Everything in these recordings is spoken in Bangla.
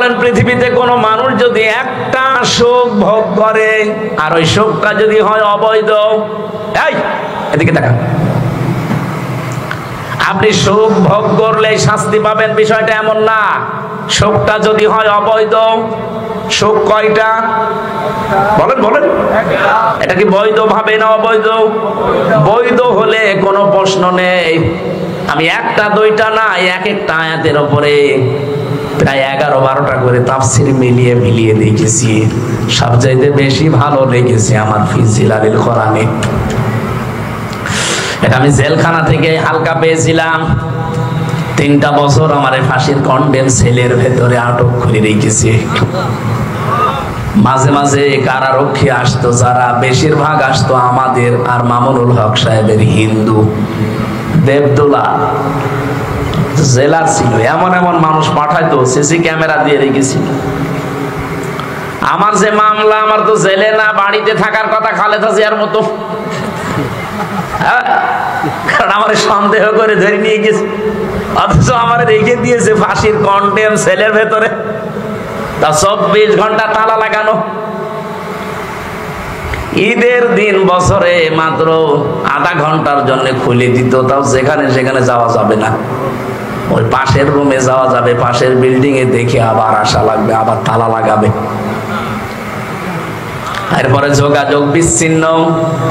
বলেন পৃথিবীতে কোনো মানুষ যদি একটা সুখ ভোগ করে আর ওই সুখটা যদি হয় অবৈধ, এই এদিকে তাকান, আপনি সুখ ভোগ করলে শাস্তি পাবেন বিষয়টা এমন না। সুখটা যদি হয় অবৈধ, সুখ কয়টা বলেন বলেন, এটা কি বৈধ ভাবে না অবৈধ? বৈধ হলে কোনো প্রশ্ন নেই। আমি একটা দুইটা না, এক একটা আয়াতের উপরে প্রায় 11-12টা করে তাফসীর মিলিয়ে মিলিয়ে দেখেছি। সবচাইতে বেশি ভালো লেগেছে আমার ফি জিলালিল কোরআনে। এটা আমি জেলখানা থেকে হালকা পেয়েছিলাম। 3টা বছর আমার ফাঁসির কন্ডেম সেলের ভেতরে আটক করে রেখেছে। মাঝে মাঝে কারারক্ষী আসতো, যারা বেশিরভাগ আসতো আমাদের আর মামুনুল হক সাহেবের হিন্দু দেবদুলা জেলার ছিল। এমন এমন মানুষ পাঠাইতো, সিসি ক্যামেরা দিয়ে রেখেছিল। আমার যে মামলা, আমার তো জেলে না বাড়িতে থাকার কথা, খালেদা জিয়ার মতো। কারণ আমার সন্দেহ করে ধরে নিয়ে গেছে, অথচ আমার রেখে দিয়েছে ফাঁসির কন্ডেম সেলের ভেতরে, তা 24 ঘন্টা তালা লাগানো। ঈদের দিন বছরে মাত্র আধা ঘন্টার জন্য খুলে দিত, তাও যেখানে সেখানে যাওয়া যাবে না। ওই পাশের রুমে যাওয়া যাবে, পাশের বিল্ডিং এ দেখে আবার আসা লাগবে, আবার তালা লাগাবে। এরপরে যোগাযোগ বিচ্ছিন্ন।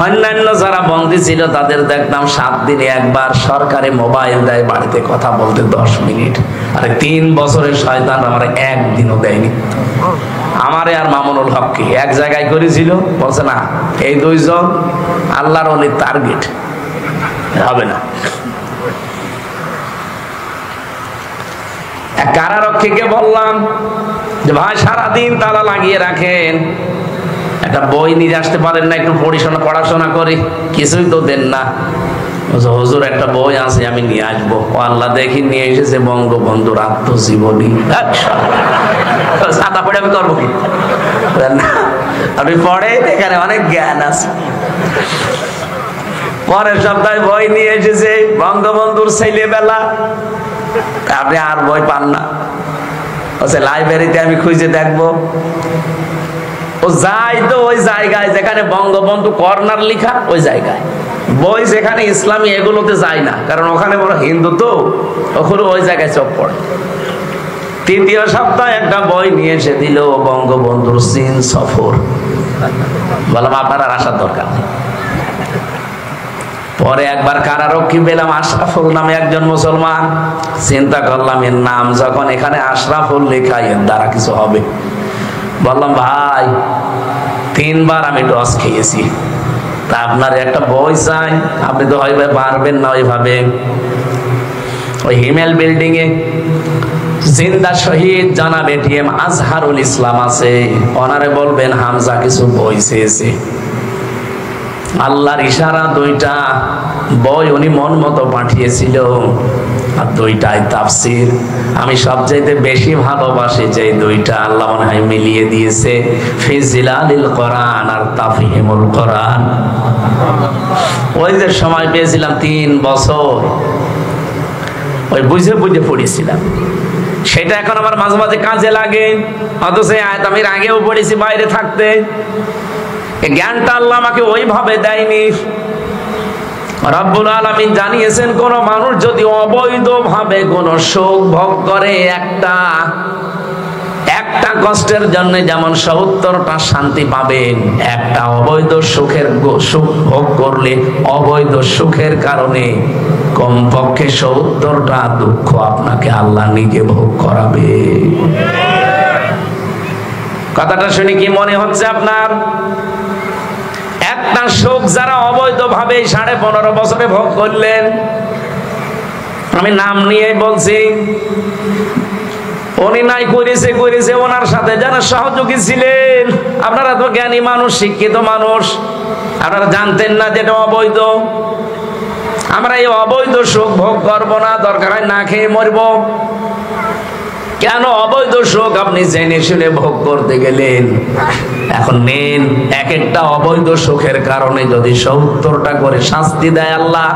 অন্যান্য যারা বন্দী ছিল তাদের দেখতাম 7 দিনে একবার সরকারি মোবাইল দেয়, বাড়িতে কথা বলতে 10 মিনিট। আরে 3 বছরের শয়তান আমার একদিনও দেয়নি। আমারে আর মামুনুল হককে এক জায়গায় করেছিল, বলছে না এই 2 জন আল্লাহর ওলির টার্গেট, হবে না। এক কারারক্ষীকে বললাম যে ভাই সারাদিন তালা লাগিয়ে রাখেন, একটা বই নিয়ে আসতে পারেন না, একটু পড়াশোনা করি? কিছুই তো দেন না। হুজুর একটা বই আছে, আমি নিয়ে আসবো। ও আল্লাহ, দেখি নিয়ে এসেছে বঙ্গবন্ধুর আত্মজীবনী। সাদা পড়ে আমি করবো কি? আপনি পড়েন, এখানে অনেক জ্ঞান আছে। পরের সপ্তাহে বই নিয়ে এসেছে বঙ্গবন্ধুর ছেলেবেলা। আপনি আর বই পান না। লাইব্রেরিতে আমি খুঁজে দেখবো। ও যাই তো ওই জায়গায় যেখানে বঙ্গবন্ধু কর্নার লেখা, ওই জায়গায় বই, যেখানে ইসলামী এগুলোতে যায় না, কারণ ওখানে বড় হিন্দু তো, ওখানে ওই জায়গায় চোখ পড়ে। 3য় সপ্তাহে একটা বই নিয়ে এসে দিল, বঙ্গবন্ধুর চীন সফর। বললাম আপনার আর আসার দরকার নেই। পরে একবার কারারক্ষী পেলাম, আশরাফুল নামে একজন মুসলমান। চিন্তা করলাম এর নাম যখন এখানে আশরাফুল লেখা, এর দ্বারা কিছু হবে। বললাম ভাই 3 বার আমি টস খেয়েছি, তা আপনার একটা বই চাই, আপনি তো ওইভাবে পারবেন না। ওইভাবে ওই হিমেল বিল্ডিং এ জিন্দা শহীদ জনাব এটিএম আজহারুল ইসলাম আছে, ওনারে বলবেন হামজা কিছু বই চেয়েছে। আল্লাহর ইশারা 2টা বই উনি মন মতো পাঠিয়েছিল, আর 2টাই তাফসীর। আমি সবচাইতে বেশি ভালোবাসি যে 2টা আল্লাহ মনে হয় মিলিয়ে দিয়েছে, ফি জিলালিল কোরআন আর তাফহিমুল কোরআন। ওই যে সময় পেয়েছিলাম 3 বছর, ওই বুঝে বুঝে পড়েছিলাম, সেটা এখন আমার মাঝে মাঝে কাজে লাগে। অথচ আয়াত আমি আগেও পড়েছি বাইরে থাকতে। জ্ঞানটা আল্লাহ আমাকে ওইভাবে দেয়নি। রব্বুল আলামিন জানিয়েছেন, কোন মানুষ যদি অবৈধভাবে কোন সুখ ভোগ করে, একটা কষ্টের জন্য যেমন 70টা শান্তি পাবেন, একটা অবৈধ সুখের সুখ ভোগ করলে অবৈধ সুখের কারণে কমপক্ষে 70টা দুঃখ আপনাকে আল্লাহ নিজে ভোগ করাবে। কথাটা শুনে কি মনে হচ্ছে আপনার? একটা সুখ যারা অবৈধভাবে 15.5 বছরে ভোগ করলেন, আমি নাম নিয়ে বলছি, উনি নাই করেছে ওনার সাথে যারা সহযোগী ছিলেন। আপনারা তো জ্ঞানী মানুষ, শিক্ষিত মানুষ, আপনারা জানতেন না যেটা অবৈধ। আমরা এই অবৈধ সুখ ভোগ করবো না, দরকার হয় না খেয়ে মরবো। কেন অবৈধ সুখ আপনি জেনে শুনে ভোগ করতে গেলেন? এখন নেন, এক একটা অবৈধ সুখের কারণে যদি 70টা করে শাস্তি দেয় আল্লাহ,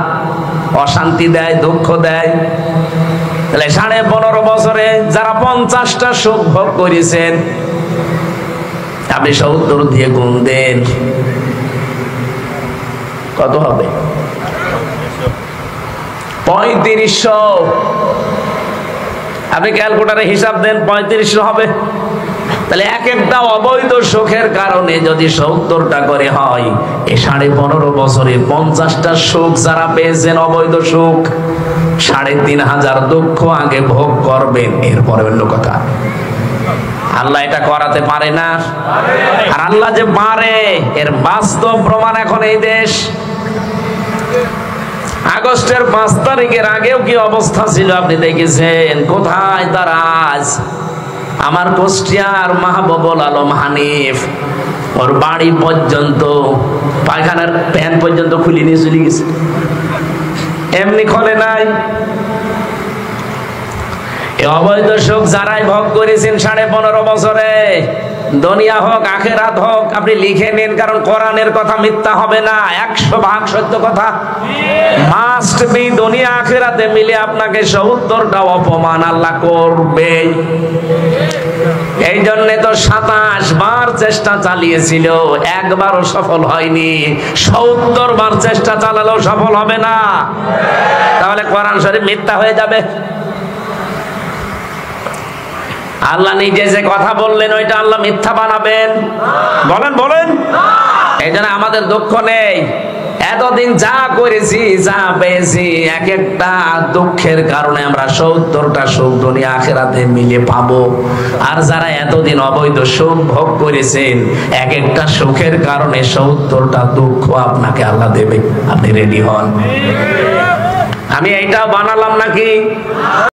অশান্তি দেয়, দুঃখ দেয়, তাহলে 15.5 বছরে যারা 50টা সুখ ভোগ করেছেন, আপনি 70 দিয়ে গুণ দেন, কত হবে? 3500। আপনি ক্যালকুলেটরে হিসাব দেন, 3500 হবে। তাহলে এক একটা অবৈধ সুখের কারণে যদি 70টা করে হয়, এই 15.5 বছরে 50টা সুখ যারা পেয়েছেন অবৈধ সুখ, 3500 দুঃখ আগে ভোগ করবেন, এরপরে অন্য কথা। আল্লাহ এটা করাতে পারে না? আর আল্লাহ যে পারে এর বাস্তব প্রমাণ এখন এই দেশ। আগস্টের 5 তারিখের আগেও কি অবস্থা ছিল আপনি দেখেছেন? কোথায় তারা আজ? আমার কুষ্টিয়ার মাহবুবুল আলম হানিফ, ওর বাড়ি পর্যন্ত পায়খানার প্যান পর্যন্ত খুলে নিয়ে চলে গেছে, এমনি খোলে নাই। অবৈধ সুখ যারাই ভোগ করেছেন 15.5 বছরে, দুনিয়া হোক আখেরাত হোক, আপনি লিখে নিন, কারণ কোরআনের কথা মিথ্যা হবে না, 100% সত্য কথা। মাস্ট বি, দুনিয়া আখেরাতে মিলে আপনাকে 70টা অপমান আল্লাহ করবে। এই জন্য তো 27 বার চেষ্টা চালিয়েছিল, একবারও সফল হয়নি। 70 বার চেষ্টা চালালেও সফল হবে না। তাহলে কোরআন শরীফ মিথ্যা হয়ে যাবে। আল্লাহ নিজে যে কথা বললেন ওইটা আল্লাহ মিথ্যা বানাবেন? বলেন বলেন। এই জন্য আমাদের দুঃখ নেই। এতদিন যা করেছি, যা পেয়েছি, এক একটা দুঃখের কারণে আমরা 70টা সুখ দুনিয়া আখেরাতে মিলে পাবো। আর যারা এতদিন অবৈধ সুখ ভোগ করেছেন, এক একটা সুখের কারণে 70টা দুঃখ আপনাকে আল্লাহ দেবে। আপনি রেডি হন? আমি এইটা বানালাম নাকি?